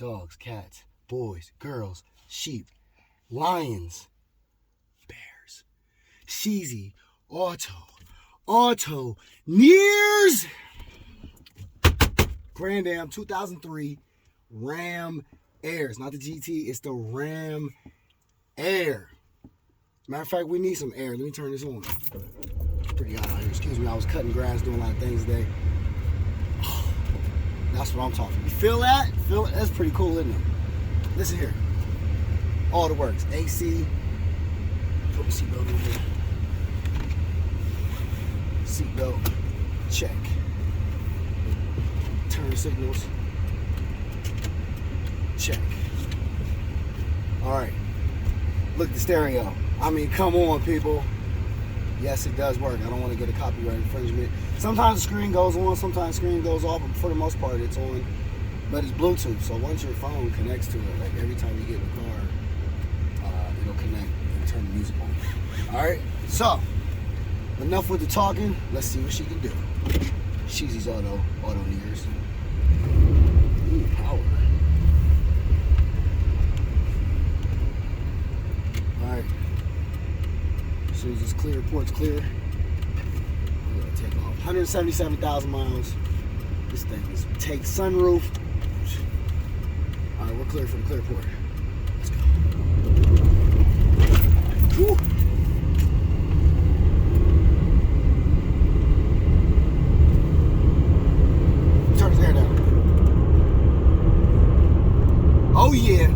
dogs, cats, boys, girls, sheep, lions, bears, Sheezy, Auto, Nears, Grand Am 2003 Ram Air. It's not the GT, it's the Ram Air. Matter of fact, we need some air. Let me turn this on. It's pretty hot out here. Excuse me, I was cutting grass, doing a lot of things today. That's what I'm talking. You feel that? Feel it? That's pretty cool, isn't it? Listen here. All the works. AC. Put my seatbelt in here. Seatbelt. Check. Turn signals. Check. All right. Look at the stereo. I mean, come on, people. Yes, it does work. I don't want to get a copyright infringement. Sometimes the screen goes on, sometimes the screen goes off, but for the most part, it's on. But it's Bluetooth, so once your phone connects to it, like every time you get in the car, it'll connect and turn the music on. All right, so enough with the talking. Let's see what she can do. Sheezy's Auto Nears. Ooh, power. All right. As soon as it's clear, port's clear, we're gonna take off. 177,000 miles. This thing is take sunroof. All right, we're clear for the clear port. Let's go. Whew. Turn his hair down. Oh yeah.